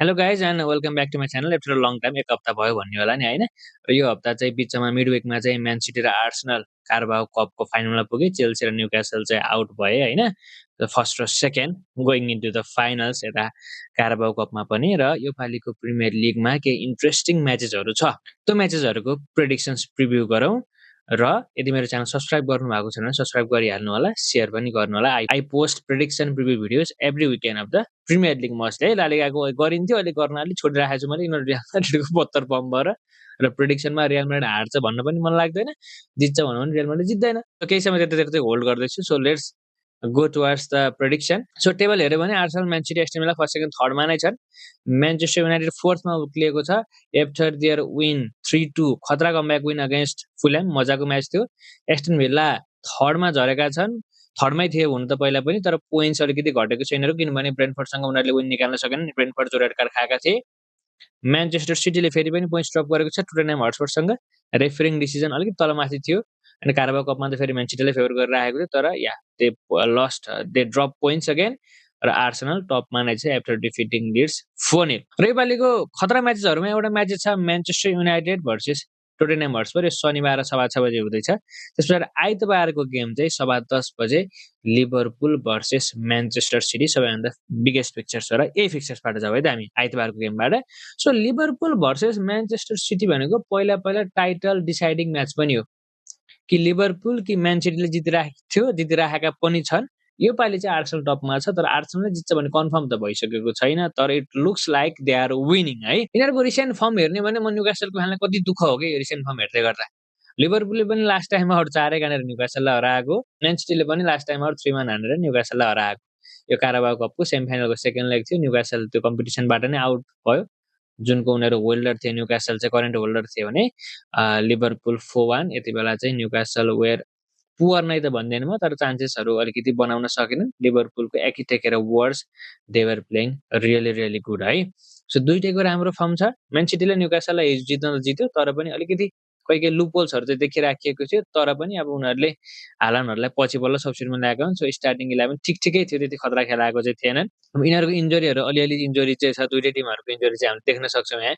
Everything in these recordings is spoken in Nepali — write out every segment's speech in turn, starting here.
Hello guys and welcome back to my channel after a long time एक हप्ता भयो भन्ने होला नि होइन र यो हप्ता चाहिँ बिचमा मिड विकमा चाहिँ म्यान सिटी र आर्सनल कार्बाओ कपको फाइनलमा पुगे चेल्सी र न्युक्यासल चाहिँ आउट भए होइन फर्स्ट र second going into the finals यता कार्बाओ कपमा पनि र यो पालिको प्रिमियर लिगमा केही इन्ट्रेस्टिङ म्याचेसहरू छ त्यो म्याचेसहरूको प्रेडिक्सन्स प्रिभ्यू गरौँ र यदि मेरो च्यानल सब्सक्राइब गर्नु भएको छैन भने सब्सक्राइब गरिहाल्नु होला सेयर पनि गर्नु होला I post prediction preview videos every weekend of the Premier League mostly है लालिगाको गरिन्थ्यो अहिले गर्न अलिक छोडिराखेको छु मैले यिनीहरू रियल म्याड्रिडको 72 पम्प भएर र प्रेडिक्सनमा रियल म्याड्रिड हार्छ भन्न पनि मन लाग्दैन जित्छ भन्नु पनि रियल म्याड्रिड जित्दैन केही समय त्यतातिर चाहिँ होल्ड गर्दैछु so let's go towards the prediction so table हेऱ्यो भने Arsenal Man City Aston Villa first second थर्डमा नै छन् म्यान्चेस्टर युनाइटेड फोर्थमा उक्लिएको छ आफ्टर देयर विन 3-2 खतरा कमब्याक विन अगेन्स्ट फुलह्याम मजाको म्याच थियो एस्टन विला थर्डमा झरेका छन् थर्डमै थिए हुन त पहिला पनि तर पोइन्ट्स अलिकति घटेको छ यिनीहरू किनभने ब्रेन्टफोर्डसँग उनीहरूले विन निकाल्न सकेन ब्रेन्टफोर्ड जो रेड कार्ड खाएका थिए म्यान्चेस्टर सिटीले फेरि पनि पोइन्ट्स ड्रप गरेको छ टोटेनहम हटस्परसँग रेफरिङ डिसिजन अलिकति तलमाथि थियो अनि कार्बाओ कपमा त फेरि म्यान सिटीले फेभर गरिरहेको थियो तर yeah they lost they drop points again र आर्सनल टपमा नै छ आफ्टर डिफिटिङ लिड्स 4-0 र योपालिको खतरा म्याचेसहरूमा एउटा म्याच छ म्यान्चेस्टर युनाइटेड भर्सेस टोटेनहम हटस्पर यो शनिबार 6:30 बजे हुँदैछ त्यसपछि आइतबारको गेम चाहिँ 10:30 बजे लिभरपुल भर्सेस म्यान्चेस्टर सिटी सबैभन्दा बिगेस्ट फिक्चर्स हो र यही फिक्चर्सबाट जाऊ है त हामी आइतबारको गेमबाट so Liverpool versus Manchester city भनेको पहिला टाइटल डिसाइडिङ म्याच पनि हो कि लिभरपुल कि म्यान सिटीले जितिराखेको थियो जितिराखेका पनि छन् यो पालि चाहिँ आर्सनल टपमा छ तर आर्सनलले जित्छ भने कन्फर्म त भइसकेको छैन तर it looks like they are winning है यिनीहरूको रिसेन्ट फर्म हेर्ने भने म न्युक्यासलको फ्यानलाई कति दुःख हो कि रिसेन्ट फर्म हेर्दै गर्दा लिभरपुलले पनि लास्ट टाइम आउट 4 हानेर न्युक्यासललाई हराएको म्यान सिटीले पनि लास्ट टाइम आउट 3 हानेर न्युक्यासललाई हराएको यो कार्बाओ कपको सेमी फाइनलको सेकेन्ड लेग थियो न्युक्यासल त्यो कम्पिटिसनबाट नै आउट भयो जुनको उनीहरू होल्डर थिए न्युक्यासल चाहिँ करेन्ट होल्डर थियो भने लिभरपुल 4-1 यति बेला चाहिँ न्युक्यासल वेयर पुवर नै त भन्दैन म तर चान्सेसहरू अलिकति बनाउन सकेनन् लिभरपुलको एकिटेक र words they were playing really good है सो दुईटैको राम्रो फर्म छ म्यान सिटीले न्युक्यासललाई हिजो जित्न त जित्यो तर पनि अलिकति कोही लुपोल्सहरू चाहिँ देखिराखिएको थियो तर पनि अब उनीहरूले हालानहरूलाई पछि बल्ल सब्स्टिट्युटमा ल्याएको सो स्टार्टिङ 11 ठिकै थियो त्यति खतरा खेलाएको चाहिँ थिएनन् अब यिनीहरूको इन्जरीहरू अलिअलि इन्जरी चाहिँ छ दुईटै टिमहरूको इन्जरी चाहिँ हामीले देख्न सक्छौँ यहाँ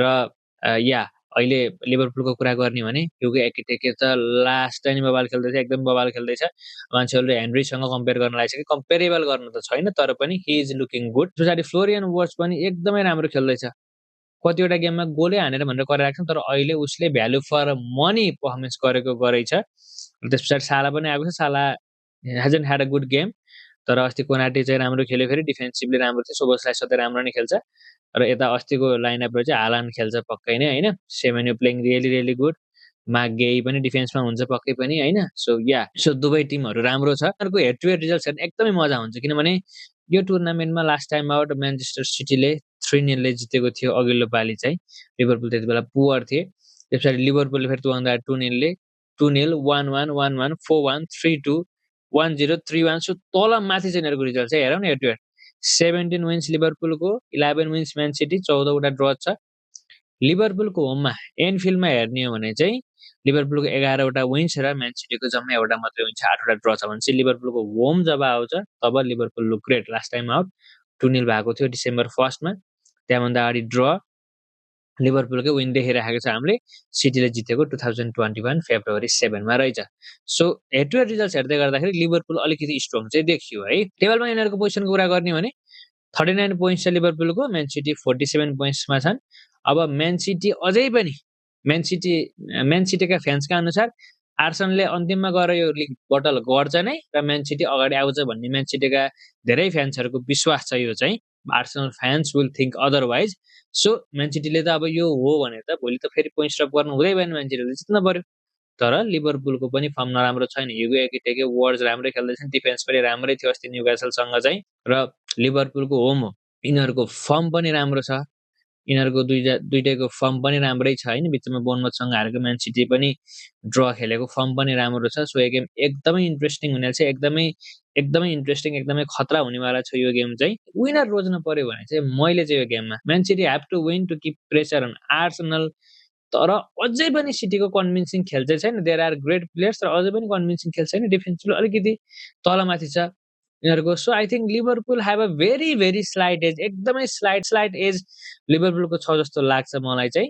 र या अहिले लिभरपुलको कुरा गर्ने भने युगे एकिटेके त लास्ट टाइम बबाल खेल्दैछ एकदम बबाल खेल्दैछ मान्छेहरूले हेनरीसँग कम्पेयर गर्न लागिसके कम्पेरेबल गर्न त छैन तर पनि हि इज लुकिङ गुड पछाडि फ्लोरियन वर्ड्स पनि एकदमै राम्रो खेल्दैछ कतिवटा गेममा गोलै हानेर भनेर गरिरहेको छ तर अहिले उसले भ्यालु फर मनी पर्फर्मेन्स गरेछ त्यस पछाडि साला पनि आएको छ साला hasn't had a good game तर अस्ति कोनाटे चाहिँ राम्रो खेल्यो फेरि डिफेन्सिभली राम्रो थियो सोबोसलाई सधैँ राम्रो नै खेल्छ र यता अस्तिको लाइनअपमा चाहिँ हालान्ड खेल्छ पक्कै नै होइन सेमेन्यु प्लेइङ रियली गुड मागेई पनि डिफेन्समा हुन्छ पक्कै पनि होइन सो दुवै टिमहरू राम्रो छ उनीहरूको हेड टु हेड रिजल्ट्स हेर्न एकदमै मजा हुन्छ किनभने यो टुर्नामेन्टमा लास्ट टाइम आउट म्यान्चेस्टर सिटीले 3-0 जितेको थियो अघिल्लो पालि चाहिँ लिभरपुल त्यति बेला पुवर थिए त्यस पछाडि लिभरपुलले फेरि त्योभन्दा 2-0 2-0 1-1 1-1 4-1 3-2 1-0 3-1 सो तल माथि चाहिँ यिनीहरूको रिजल्ट चाहिँ हेरौँ न हेड टु हेड 17 विन्स लिभरपुलको 11 विन्स म्यान सिटी 14 वटा ड्र छ लिभरपुलको होममा एनफिल्डमा हेर्ने हो भने चाहिँ लिभरपुलको 11 वटा विन्स र म्यान सिटीको जम्मै एउटा मात्रै विन्स 8 वटा ड्र छ भने चाहिँ लिभरपुलको होम जब आउँछ तब Liverpool look great last time out 2-0 भएको थियो डिसेम्बर 1 मा त्यहाँभन्दा अगाडि ड्र लिभरपुलकै विन देखिराखेको छ हामीले सिटीले जितेको 2021 फेब्रुअरी 7 मा रहेछ so head to head results हेर्दै गर्दाखेरि लिभरपुल अलिकति स्ट्रङ चाहिँ देखियो है टेबलमा यिनीहरूको पोजिसनको कुरा गर्ने भने 39 पोइन्ट्स छ लिभरपुलको म्यान सिटी 47 पोइन्ट्समा छन् अब म्यान सिटी अझै पनि म्यान सिटीका फ्यान्सका अनुसार आर्सनलले अन्तिममा गएर यो लिग बटल गर्छ नै र म्यान सिटी अगाडि आउँछ भन्ने म्यान सिटीका धेरै फ्यान्सहरूको विश्वास छ यो चाहिँ Arsenal fans will think otherwise so Man सिटीले त अब यो हो भने त भोलि त फेरि पोइन्ट स्ट्रप गर्नु हुँदै भएन म्यान सिटीले जित्न पर्यो तर लिभरपुलको पनि फर्म नराम्रो छैन युगे एकिटेके वर्ड्स राम्रै खेल्दैछन् डिफेन्स पनि राम्रै थियो अस्ति न्युक्यासलसँग चाहिँ र लिभरपुलको होम हो यिनीहरूको फर्म पनि राम्रो छ यिनीहरूको दुईटैको फर्म पनि राम्रै छ होइन बिचमा बोर्नमथसँग हारेको म्यान सिटी पनि ड्र खेलेको फर्म पनि राम्रो छ सो यो गेम एकदमै इन्ट्रेस्टिङ हुने छ एकदमै इन्ट्रेस्टिङ एकदमै खतरा हुनेवाला छ यो गेम चाहिँ विनर रोज्न पर्यो भने चाहिँ मैले चाहिँ यो गेममा Man City have to win to keep pressure on Arsenal तर अझै पनि सिटीको कन्भिन्सिङ खेल चाहिँ छैन देयर आर ग्रेट प्लेयर्स तर अझै पनि कन्भिन्सिङ खेल छैन डिफेन्सले अलिकति तलमाथि छ यिनीहरूको so I think Liverpool have a very slight edge एकदमै स्लाइट एज लिभरपुलको छ जस्तो लाग्छ मलाई चाहिँ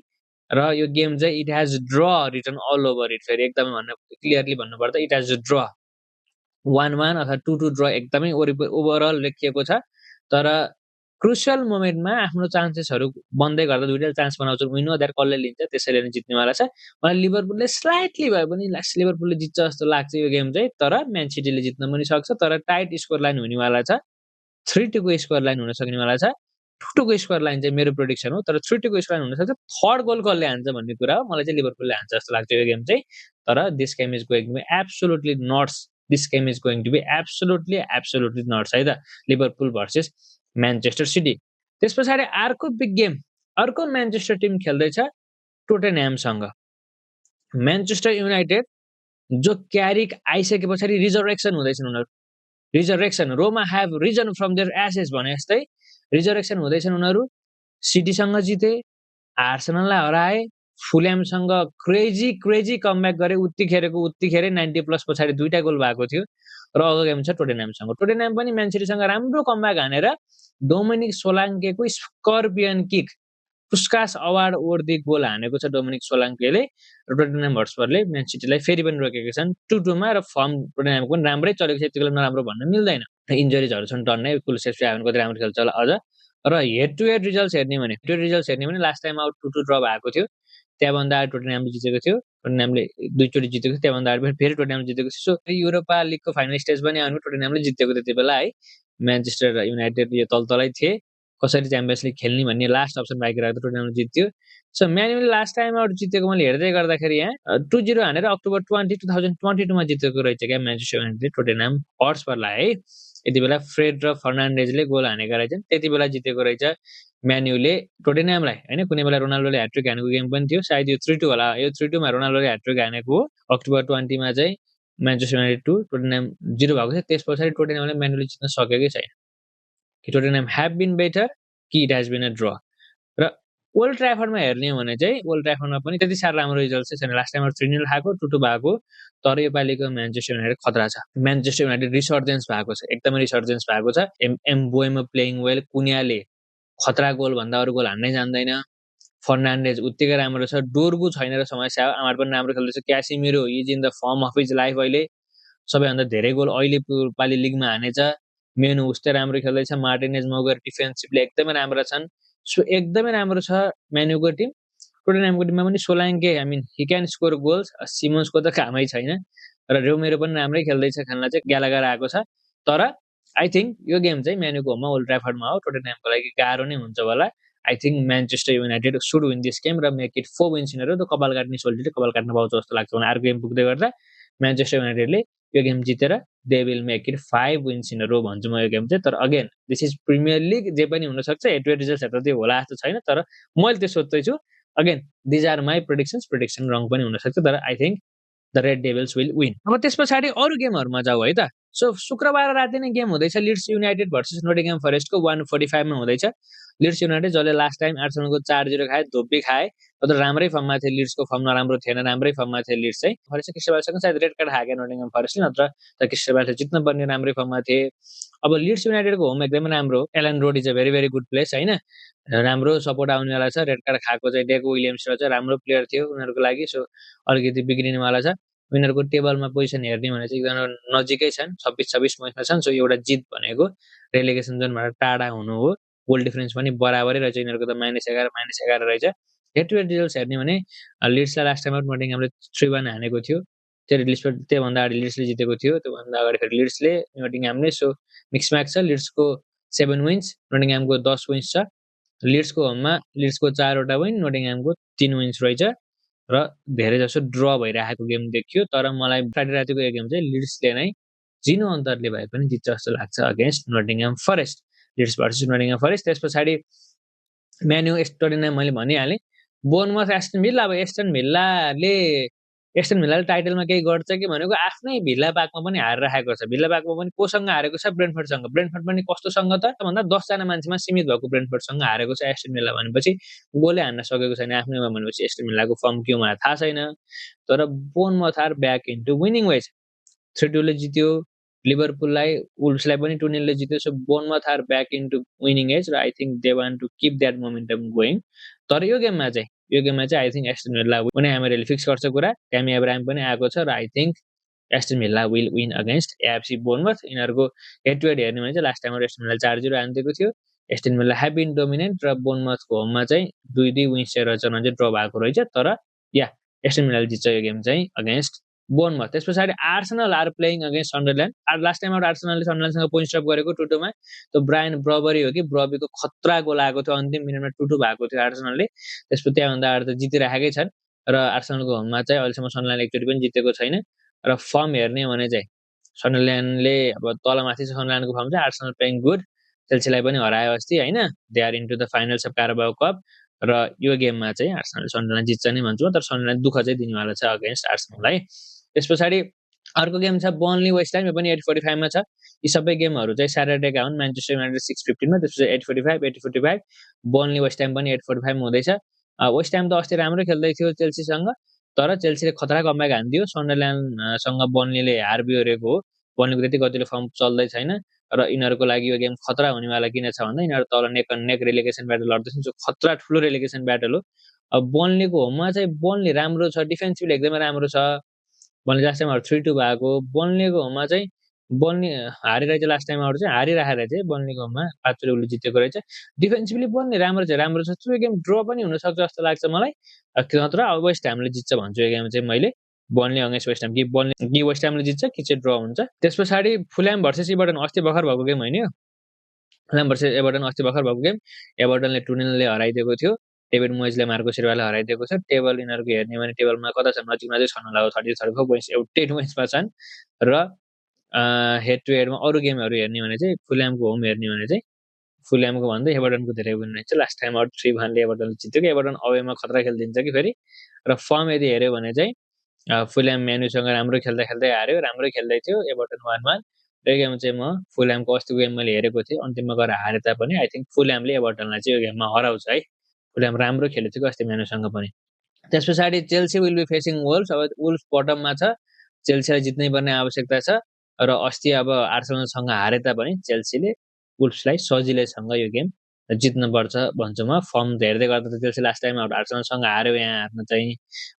र यो गेम चाहिँ it has draw return all over it फेरि एकदमै भन्न क्लियरली भन्नुपर्दा इट हेज ड्र 1-1 अथवा 2-2 ड्र एकदमै ओभरअल लेखिएको छ तर क्रुसियल मोमेन्टमा आफ्नो चान्सेसहरू बन्दै गर्दा दुईटा चान्स बनाउँछ विन द्याट कसले लिन्छ त्यसैले नै जित्नेवाला छ मलाई लिभरपुलले स्लाइटली भए पनि लिभरपुलले जित्छ जस्तो लाग्छ यो गेम चाहिँ तर म्यान सिटीले जित्न पनि सक्छ तर टाइट स्कोर लाइन हुनेवाला छ 3-2 को स्कोर लाइन हुन सक्नेवाला छ 2-2 को स्कोर लाइन चाहिँ मेरो प्रेडिक्सन हो तर 3-2 को स्कोर लाइन हुन सक्छ थर्ड गोल कसले हान्छ भन्ने कुरा हो मलाई चाहिँ लिभरपुलले हान्छ जस्तो लाग्छ यो गेम चाहिँ तर this game is going to be absolutely nuts this game is going to be absolutely nuts है त लिभरपुल भर्सेस म्यानचेस्टर सिटी त्यस पछाडि अर्को बिग गेम अर्को म्यानचेस्टर टिम खेल्दैछ टोटेनह्यामसँग म्यानचेस्टर युनाइटेड जो क्यारिक आइसके पछाडि रिजरेक्सन हुँदैछन् उनीहरू resurrection Roma have risen from their ashes भने जस्तै रिजरेक्सन हुँदैछन् उनीहरू सिटीसँग जिते आर्सेनललाई हराए फुल्यामसँग क्रेजी कमब्याक गरे उत्तिखेरै 90+ पछाडि दुईटा गोल भएको थियो र अर्को गेम छ टोटेनह्यामसँग टोटेनह्याम पनि म्यान सिटीसँग राम्रो कमब्याक हानेर डोमिनिक सोलाङ्केको स्कर्पियन किक पुस्कास अवार्ड वर्दी गोल हानेको छ डोमिनिक सोलाङ्केले र टोटेनह्याम हटस्परले म्यान सिटीलाई फेरि पनि रोकेका छन् 2-2 र फर्म टोटेनह्यामको पनि राम्रै चलेको छ यतिबेला नराम्रो भन्न मिल्दैन इन्जरिजहरू छन् टन्नै कुलसेस्ट्री आयो भने कति राम्रो खेल्छ होला अझ र हेड टु हेड रिजल्ट्स हेर्ने भने लास्ट टाइम आउट 2-2 ड्र भएको थियो त्यहाँभन्दा अगाडि टोटेनह्यामले जितेको थियो टोटेनह्यामले दुईचोटि जितेको थियो त्यहाँभन्दा अगाडि फेरि टोटेनह्यामले जितेको थियो सो युरोपा लिगको फाइनल स्टेज पनि आउनु टोटेनह्यामले जितेको त्यति बेला है म्यानचेस्टर युनाइटेड यो तलतलै थिए कसरी च्याम्पियन्स लिग खेल्ने भन्ने लास्ट अप्सन बाँकी राख्दा टोटेनह्यामले जित्यो सो म्यानयुले लास्ट टाइम आउट जितेको मैले हेर्दै गर्दाखेरि यहाँ 2-0 हानेर अक्टोबर 2022 मा जितेको रहेछ क्या म्यानचेस्टर युनाइटेडले टोटेनह्याम हटस्परलाई है यति बेला फ्रेड र फर्नान्डेजले गोल हानेका रहेछन् त्यति बेला जितेको रहेछ म्यान्युले टोटेनह्यामलाई होइन कुनै बेला रोनाल्डोले ह्याट्रिक हानेको गेम पनि थियो सायद यो 3-2 होला यो 3-2 मा रोनाल्डोले ह्याट्रिक हानेको हो अक्टोबर 20 मा चाहिँ म्यानचेस्टर युनाइटेड 2 टोटेनह्याम 0 भएको थियो त्यस पछाडि टोटेनह्यामले म्यान्युले जित्न सकेकै छैन कि टोटेनह्याम हेभ बिन बेटर कि it has been a draw र ओल्ड ट्राफर्डमा हेर्ने हो भने चाहिँ ओल्ड ट्राफर्डमा पनि त्यति साह्रो राम्रो रिजल्ट चाहिँ छैन लास्ट टाइम 3-0 खाएको 2-2 भएको तर योपालिको म्यानचेस्टर युनाइटेड खतरा छ म्यानचेस्टर युनाइटेड रिसर्जेन्स भएको छ एकदमै रिसर्जेन्स भएको छ एम्बोएमा प्लेइङ वेल कुनियाले खतरा गोल भन्दा अरू गोल हान्नै जान्दैन फर्नान्डेज उत्तिकै राम्रो छ डोर्गु छैन र समस्या हो आमार पनि राम्रो खेल्दैछ Casemiro is in the form of his life अहिले सबैभन्दा धेरै गोल अहिले पालि लिगमा हानेछ मेनु उस्तै राम्रो खेल्दैछ मार्टिनेज मगर डिफेन्सिभली एकदमै राम्रो छन् सो एकदमै राम्रो छ मेनुको टिम टोटेनह्यामको टिममा पनि Solanke I mean he can score goals सिमन्सको त कामै छैन र रोमेरो पनि राम्रै खेल्दैछ खेल्न चाहिँ ग्यालागर आएको छ तर आई थिंक यो गेम चाहिँ म्यानुको होममा ओल्ड ट्राफर्डमा हो टोटेनह्यामको लागि गाह्रो नै हुन्छ होला I think Manchester United should win this game र मेक इट 4 विन्स इन त कपाल काट्ने सोल्टीले कपाल काट्न पाउँछ जस्तो लाग्छ भने अर्को गेम पुग्दै गर्दा म्यानचेस्टर युनाइटेडले यो गेम जितेर they will make it 5 wins in row भन्छु म यो गेम चाहिँ तर again this is Premier League जे पनि हुनसक्छ हेड टु हेड रिजल्ट्सहरू त्यो होला जस्तो छैन तर मैले त्यो सोच्दैछु again these are my prediction wrong पनि हुनसक्छ तर I think the Red Devils will win अब त्यस पछाडि अरू गेमहरूमा जाऊ है त सो शुक्रबार राति नै गेम हुँदैछ लिड्स युनाइटेड भर्सेस नोटिङह्याम फरेस्टको 1:45 मा हुँदैछ लिड्स युनाइटेड जसले लास्ट टाइम आर्सेनलको 4-0 खाए धोपी खाए तर राम्रै फर्ममा थिए लिड्सको फर्म नराम्रो थिएन राम्रै फर्ममा थिए लिड्स चाहिँ फरेस्ट क्रिस्टोबलसँग सायद रेड कार्ड खायो नोटिङह्याम फरेस्टले नत्र त क्रिस्टोबलले जित्न पर्ने राम्रै फर्ममा थिए अब लिड्स युनाइटेडको होम एकदमै राम्रो Elland Road is a very good place हैन राम्रो सपोर्ट आउनेवाला छ रेड कार्ड खाएको चाहिँ डेको विलियम्स र चाहिँ राम्रो प्लेयर थियो उनीहरूको लागि सो अलिकति बिग्रिनेवाला छ उनीहरूको टेबलमा पोजिसन हेर्ने भने चाहिँ एकदम नजिकै छन् 26 पोइन्टमा छन् सो एउटा जित भनेको रेलिगेसन जोनबाट टाढा हुनु हो गोल डिफरेन्स पनि बराबरै रहेछ यिनीहरूको त -11 रहेछ हेड टु हेड रिजल्ट्स हेर्ने भने लिड्सलाई लास्ट टाइम नोटिङह्यामले 3-1 हानेको थियो त्योभन्दा अगाडि लिड्सले जितेको थियो त्योभन्दा अगाडि फेरि लिड्सले नोटिङह्यामले सो मिक्स म्याच छ लिड्सको 7 विन्स नोटिङह्यामको 10 विन्स छ लिड्सको होममा लिड्सको 4वटा विन नोटिङह्यामको 3 विन्स रहेछ र धेरै जसो ड्र भइरहेको गेम देखियो तर मलाई फ्राइडे रातिको यो गेम चाहिँ लिड्सले नै जिनो अन्तरले भए पनि जित्छ जस्तो लाग्छ against Nottingham Forest Leeds versus Nottingham Forest त्यस पछाडि म्यान्यु टोटेनह्याम मैले भनिहालेँ बोर्नमथ एस्टन भिल्ला अब एस्टन भिल्लाले टाइटलमा केही गर्छ कि भनेको आफ्नै भिल्ला पार्कमा पनि हारेर राखेको छ भिल्ला पार्कमा पनि कोसँग हारेको छ ब्रेन्टफोर्डसँग पनि कस्तोसँग त भन्दा 10 जना मान्छेमा सीमित भएको ब्रेन्टफोर्डसँग हारेको छ एस्टन भिल्ला भनेपछि गोलै हान्न सकेको छैन आफ्नैमा भनेपछि एस्टन भिल्लाको फर्म के हो मलाई थाहा छैन तर Bournemouth are back into winning ways 3-2 ले जित्यो लिभरपुललाई वुल्भ्सलाई पनि 2-0 ले जित्यो। So Bournemouth are back into winning edge र I think they want to keep that momentum going. तर यो गेममा चाहिँ आई थिंक एस्टन विल्ला पनि हामीले फिक्स गर्छ कुरा। ट्यामी एब्राहम पनि आएको छ र I think Aston Villa will win against AFC Bournemouth. यिनीहरूको हेड टु हेड हेर्ने भने चाहिँ लास्ट टाइम एस्टन विल्ला 4-0 हानिदिएको थियो। Aston Villa have been dominant र बोर्नमथको होममा चाहिँ 2-2 विन्स रहेछ चाहिँ ड्र भएको रहेछ। तर या एस्टन विल्लाले जित्छ यो गेम चाहिँ अगेन्स्ट बोर्नमथ। त्यस पछाडि Arsenal are playing against Sunderland. Last time आर्सेनलले सन्डरल्यान्डसँग पोइन्ट स्टप गरेको 2-2 त्यो ब्रायन ब्रबरी हो कि ब्रबीको खतरा गोल आएको थियो अन्तिम मिनेटमा 2-2 भएको थियो आर्सेनलले। त्यसपछि त्यहाँभन्दा अगाडि त जितिराखेकै छन् र आर्सेनलको होममा चाहिँ अहिलेसम्म सन्डरल्यान्ड एकचोटि पनि जितेको छैन। र फर्म हेर्ने भने चाहिँ सन्डरल्यान्डले अब तलमाथि छ सन्डरल्यान्डको फर्म चाहिँ। आर्सेनल प्लेइङ गुड, चेल्सीलाई पनि हरायो अस्ति हैन। They are into the finals of Carabao Cup र यो गेममा चाहिँ आर्सेनल सन्डरल्यान्ड जित्छ नै भन्छु। तर सन्डरल्यान्ड दुःख चाहिँ दिनेवाला छ अगेन्स्ट आर्सेनललाई। त्यस पछाडि अर्को गेम छ बर्नली वेस्ट हाम। यो पनि 8:45 मा छ। यी सबै गेमहरू चाहिँ स्याटरडेका हुन्। म्यान्चेस्टर युनाइटेड 6:15 मा, त्यसपछि 8:45 बर्नली वेस्ट हाम पनि 8:45 मा हुँदैछ। वेस्ट हाम त अस्ति राम्रो खेल्दै थियो चेल्सीसँग, तर चेल्सीले खतरा कमब्याक हान्दियो। सन्डरल्यान्डसँग बर्नलीले हार बिहोरेको हो। बर्नलीको त्यति गतिलो फर्म चल्दै छैन र यिनीहरूको लागि यो गेम खतरा हुनेवाला किन छ भन्दा यिनीहरू तल नेक एन्ड नेक रेलिगेसन ब्याटल लड्दैछन्। जो खतरा ठुलो रेलिगेसन ब्याटल हो। अब बर्नलीको होममा चाहिँ बर्नली राम्रो छ, डिफेन्सिभली एकदमै राम्रो छ। बर्नली लास्ट टाइम 3-2 भएको। बर्नलीको होममा चाहिँ बर्नली हारिरहेछ लास्ट टाइमहरू चाहिँ हारिराखेर चाहिँ बर्नलीको होममा 5-0 उसले जितेको रहेछ। डिफेन्सिभली बर्नली राम्रो छ। त्यो गेम ड्र पनि हुनसक्छ जस्तो लाग्छ मलाई। नत्र अब वेस्ट हामले जित्छ भन्छु यो गेम चाहिँ मैले। बर्नली अगेन्स्ट वेस्ट हाम कि वेस्ट हामले जित्छ कि चाहिँ ड्र हुन्छ। त्यस पछाडि फुलहाम भर्सेस एभर्टन अस्ति भर्खर भएको गेम होइन यो। फुलहाम भर्सेस एभर्टन अस्ति भर्खर भएको गेम। एभर्टनले 2-0 ले हराइदिएको थियो। डेभिड मोइजले मार्को सिल्वालाई हराइदिएको छ। टेबल यिनीहरूको हेर्ने भने टेबलमा कता छ, नजिक छन् होला। 34 पोइन्ट्स एउटै पोइन्ट्समा छन् र हेड टु हेडमा अरू गेमहरू हेर्ने भने चाहिँ फुलहामको होम हेर्ने भने चाहिँ फुलहामको भन्दा एभर्टनको धेरै विन रहेछ। लास्ट टाइम 3-1 ले एभर्टनले जित्यो कि एभर्टन अवेमा खतरा खेलिदिन्छ कि फेरि। र फर्म यदि हेऱ्यो भने चाहिँ फुलहाम म्यानुसँग राम्रो खेल्दै हार्यो, राम्रो खेल्दै थियो। एभर्टन 1-1 र यो गेम चाहिँ म फुलहामको अस्तिको गेम मैले हेरेको थिएँ, अन्तिममा गएर हारे तापनि आई थिंक फुलहामले एभर्टनलाई चाहिँ यो गेममा हराउँछ है। फुलहाम राम्रो खेलेको थियो अस्ति म्यानुसँग पनि। त्यस पछाडि चेल्सी विल बी फेसिङ वुल्भ्स। अब वुल्भ्स बटममा छ, चेल्सीलाई जित्नै पर्ने आवश्यकता छ र अस्ति अब आर्सेनलसँग हारे तापनि चेल्सीले वुल्भ्सलाई सजिलैसँग यो गेम जित्नुपर्छ भन्छु म। फर्म हेर्दै गर्दा त चेल्सी लास्ट टाइम आर्सेनलसँग हार्यो, यहाँ हार्न चाहिँ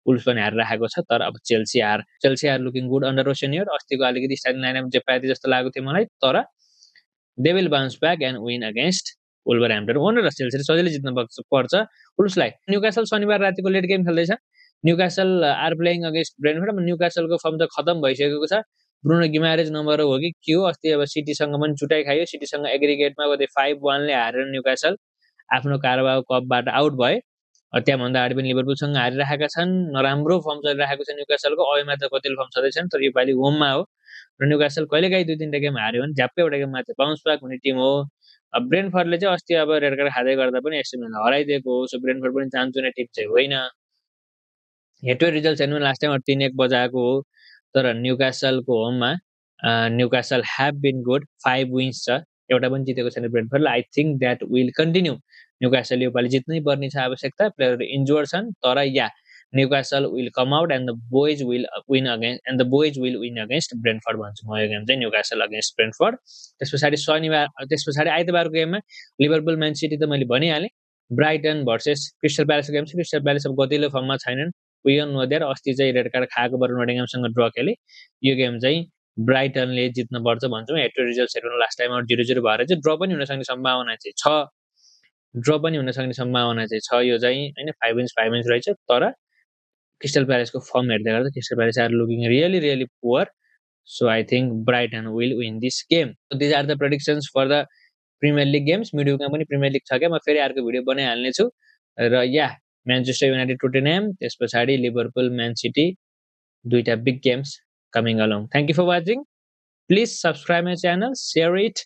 वुल्भ्स पनि हारिराखेको छ। तर अब Chelsea are looking good under Rosenior. अस्तिको अलिकति स्टार्टिङ लाइनअप जेपाती जस्तो लागेको थियो मलाई, तर they will bounce back and win against Wolverhampton. ओनर चेल्सीले सजिलै जित्न पर्छ वुल्भ्सलाई। न्युकासल शनिबार रातिको लेट गेम खेल्दैछ। न्युकासल आर प्लेइङ अगेन्स्ट ब्रेन्टफोर्ड। न्युकासलको फर्म त खतम भइसकेको छ। ब्रुनो गिमारेज नम्बर हो कि के हो, अस्ति अब सिटीसँग पनि चुटाइ खायो। सिटीसँग एग्रिगेटमा 5-1 ले हारेर न्युकासल आफ्नो कार्बाओ कपबाट आउट भयो। त्यहाँभन्दा अगाडि पनि लिभरपुलसँग हारिराखेका छन्। नराम्रो फर्म चलिरहेको छ न्युकासलको। अवेमा त कतिले फर्म छँदैछन्, तर योपालि होममा हो र न्युकासल कहिलेकाहीँ 2-3 गेम हार्यो भने झ्याप्पै एउटा गेममा चाहिँ बाउन्स ब्याक हुने टिम हो। ब्रेन्टफोर्डले चाहिँ अस्ति अब रेड कार्ड खाँदै गर्दा पनि एस्टन विल्ला हराइदिएको हो। सो ब्रेन्टफोर्ड पनि चान्स हुने टिम चाहिँ होइन। हेड टु हेड रिजल्ट हेर्नु लास्ट टाइम 3-1 बजाएको हो। तर न्युकासलको होममा Newcastle have been good. 5 wins छ, एउटा पनि जितेको छैन ब्रेन्टफोर्डले। I think that will continue. Newcastle योपालि जित्नै पर्ने छ आवश्यकता। प्लेयरहरू इन्जुअर्ड छन्, तर yeah Newcastle will come out and the boys will win against Brentford भन्छु म यो गेम चाहिँ, न्युकासल अगेन्स्ट ब्रेन्टफोर्ड। त्यस पछाडि आइतबारको गेममा लिभरपुल म्यान सिटी त मैले भनिहालेँ। ब्राइटन भर्सेस क्रिस्टल प्यालेसको गेम छ। क्रिस्टल प्यालेस अब गतिलो फर्ममा छैनन्। वियन नोदेर अस्ति चाहिँ रेड कार्ड खाएको बर नोटिङह्यामसँग ड्र खेले। यो गेम चाहिँ ब्राइटनले जित्नुपर्छ भन्छु। हेड टु रिजल्ट हेर्नु लास्ट टाइम 0-0 भएर चाहिँ ड्र पनि हुन सक्ने सम्भावना चाहिँ छ। यो चाहिँ हैन। 5 विन्स रहेछ। तर क्रिस्टल प्यालेसको फर्म हेर्दै गर्दा Crystal Palace are looking really poor. So I think Brighton will win this game. These are the predictions for the Premier League games. मिडविकमा पनि प्रिमियर लिग छ क्या, म फेरि अर्को भिडियो बनाइहाल्ने छु। र या म्यान्चेस्टर युनाइटेड टोटेनहम, त्यस पछाडि लिभरपुल म्यान सिटी, दुईटा big games coming along. Thank you for watching. Please subscribe my channel, share it,